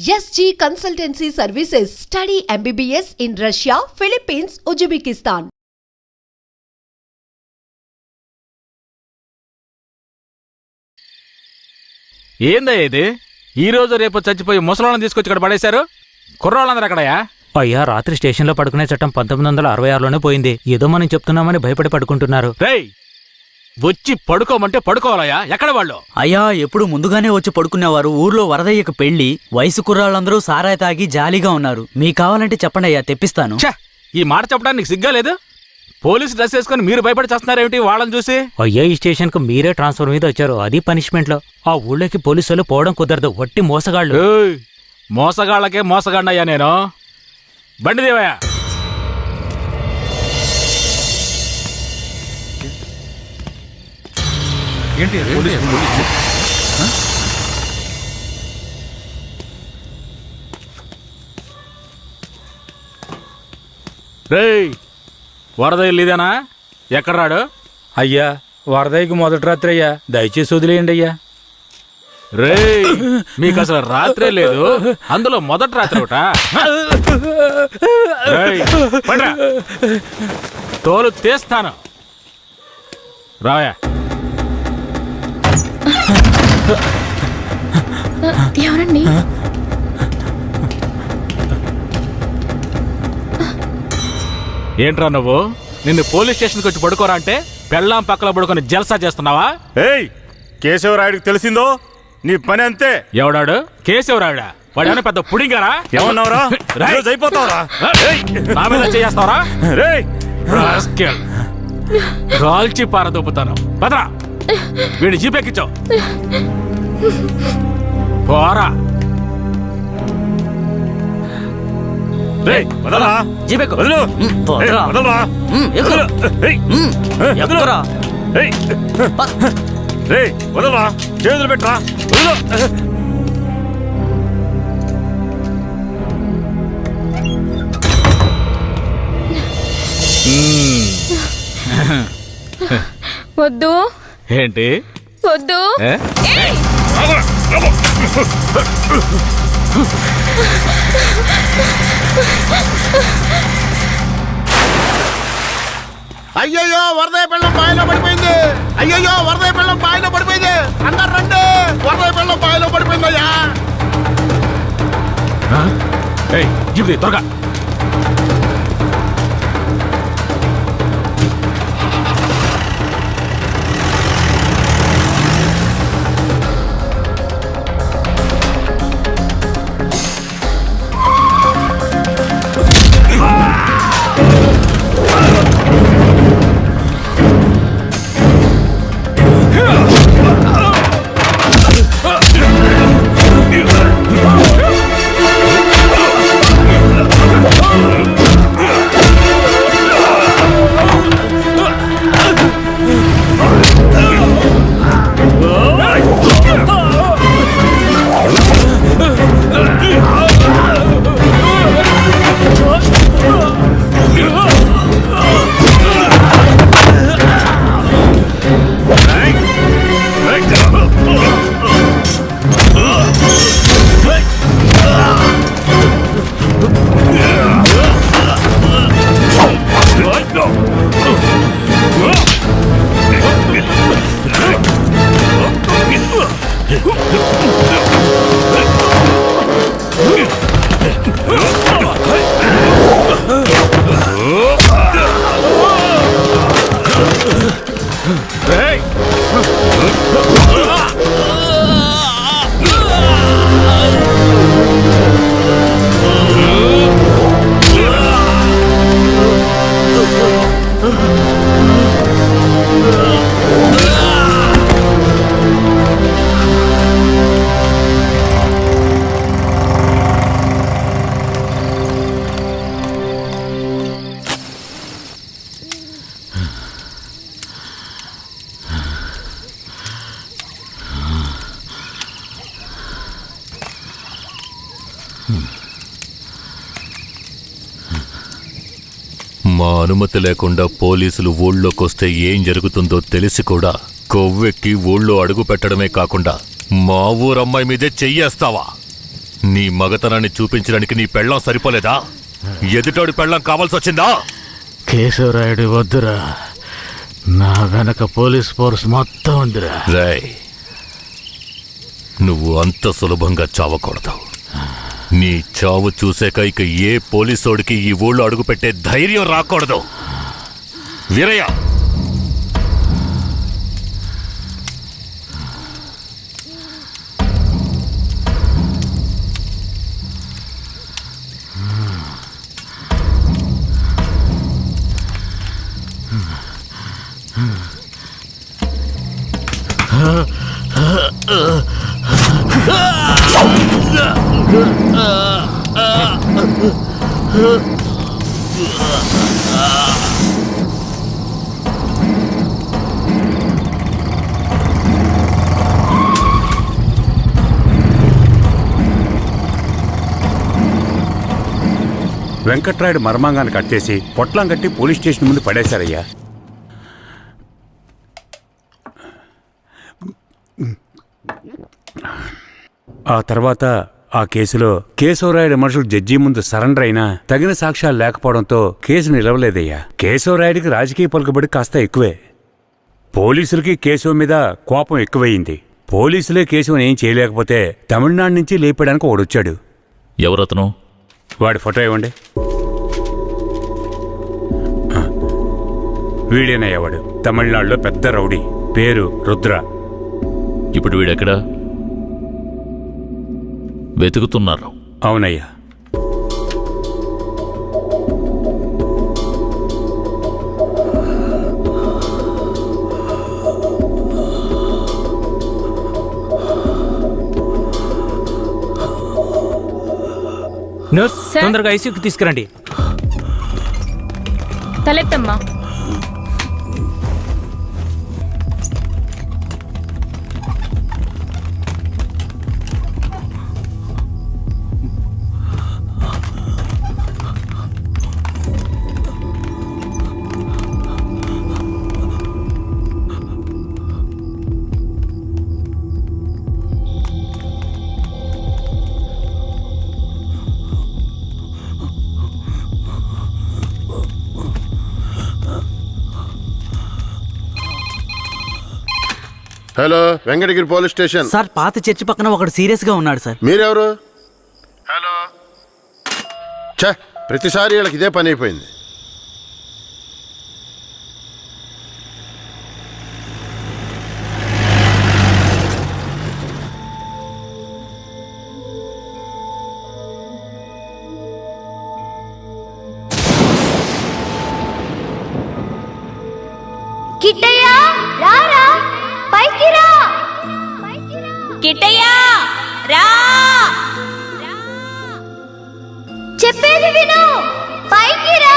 SG Consultancy Services. Study MBBS in Russia, Philippines, Uzbekistan. ఏందయ్య ఇది? ఈ రోజు రేపు చచ్చిపోయి ముసలాళ్ళని తీసుకొచ్చి ఇక్కడ పడేశారు. కుర్రాళ్ళందరూ ఎక్కడయా? అయ్యా, రాత్రి స్టేషన్లో పడుకునే చట్టం 1966లోనే పోయింది. ఏదో మనం చెప్తున్నామని భయపడి పడుకుంటున్నారు. రేయ్, వచ్చి పడుకోమంటే పడుకోవాలయ్యా. ఎక్కడ వాళ్ళు? అయ్యా, ఎప్పుడు ముందుగానే వచ్చి పడుకునేవారు. ఊర్లో వరదయ్యకు పెళ్లి, వయసు కుర్రాళ్ళందరూ సారాయి తాగి జాలీగా ఉన్నారు. మీకు కావాలంటే చెప్పండి అయ్యా, తెప్పిస్తాను. ఈ మాట చెప్పడానికి సిగ్గా లేదు? పోలీసు డ్రెస్ వేసుకుని మీరు భయపడి చేస్తున్నారేమిటి వాళ్ళని చూసి? అయ్యా, ఈ స్టేషన్కు మీరే ట్రాన్స్ఫర్ మీద వచ్చారు, అది పనిష్మెంట్లో. ఆ ఊళ్ళోకి పోలీసులు పోవడం కుదరదు, వట్టి మోసగాళ్ళు. మోసగాళ్ళకే మోసగాడినయ్యా నేను. బండి దేవయ్యా. రేయ్, వరద ఇల్లుదేనా? ఎక్కడ రాడు? అయ్యా, వరదయ్యకు మొదటి రాత్రి అయ్యా, దయచేసి వదిలేయండి అయ్యా. రేయ్, మీకు అసలు రాత్రే లేదు, అందులో మొదటి రాత్రి ఒకట. తోలు తీస్తాను, రాయా. ఎవరండి? ఏంట్రా నువ్వు? నిన్ను పోలీస్ స్టేషన్కి వచ్చి పడుకోరా అంటే పెళ్ళాం పక్కన పడుకొని జల్సా చేస్తున్నావా? ఏయ్, కేశవరాయుడికి తెలిసిందో నీ పని అంతే. ఎవడాడు? కేశవరాయుడా? వాడేమైనా పెద్ద పుడింగారా? ఏమన్నావురా? అయిపోతావురా? నా మీద చేస్తావరా? కాల్చి పారదొప్పుతాను. పదరా, వీడిని జీపెక్కించావు. పోరా. వదలరా, చేతులు పెట్టరా. వద్దు. ఏంటి వద్దు? అయ్యయ్యో, వరదయ్య పెళ్ళం బాయిలో పడిపోయింది. అయ్యయ్యో, వరదయ్య పెళ్ళం బాయిలో పడిపోయింది. అందరు రండి, వరదయ్య పెళ్ళం బాయిలో పడిపోయిందయ్యా. త్వరగా. మా అనుమతి లేకుండా పోలీసులు ఊళ్ళోకొస్తే ఏం జరుగుతుందో తెలిసి కూడా కొవ్వెక్కి ఊళ్ళో అడుగు పెట్టడమే కాకుండా మా ఊరమ్మాయి మీదే చెయ్యేస్తావా? నీ మగతనాన్ని చూపించడానికి నీ పెళ్ళం సరిపోలేదా? ఎదుటోడి పెళ్ళం కావాల్సి వచ్చిందా? కేశవరాయుడు వద్దురా, నా వెనక పోలీస్ ఫోర్స్ మొత్తం ఉందిరా. రేయ్, నువ్వు అంత సులభంగా చావకూడదు. నీ చావు చూసాక ఇక ఏ పోలీసోడికి ఈ ఊళ్ళో అడుగుపెట్టే ధైర్యం రాకూడదు. వీరయ్య, వెంకట్రాయుడు మర్మాంగాన్ని కట్టేసి పొట్లం కట్టి పోలీస్ స్టేషన్ ముందు పడేశారయ్యా. ఆ తర్వాత ఆ కేసులో కేశవరాయుడు మనుషులు జడ్జి ముందు సరెండర్ అయినా తగిన సాక్ష్యాలు లేకపోవడంతో కేసు నిలవలేదయ్యా. కేశవరాయుడికి రాజకీయ పలుకుబడి కాస్త ఎక్కువే. పోలీసులకి కేశవ మీద కోపం ఎక్కువయింది. పోలీసులే కేశవని ఏం చేయలేకపోతే తమిళనాడు నుంచి లేపడానికి ఒకడొచ్చాడు. ఎవరతను? వాడి ఫోటో ఇవ్వండి. వీడేనయ్యా వాడు. తమిళనాడులో పెద్ద రౌడీ, పేరు రుద్ర. ఇప్పుడు వీడెక్కడా? వెతుకుతున్నారు. అవునయ్యా. నర్స్, తొందరగా ఐసీయూకి తీసుకురండి. తలెత్తమ్మా. Hello, Venkatagiri police station. Sir, పాత చర్చి పక్కన ఒకడు సీరియస్ గా ఉన్నాడు సార్. మీరెవరు? హలో. ఛ, ప్రతిసారి వీళ్ళకి ఇదే పని అయిపోయింది. కిట్టయ్యా, రారా, పైకి రా. కిట్టయ్యా, రా. చెప్పేది విను, పైకి రా.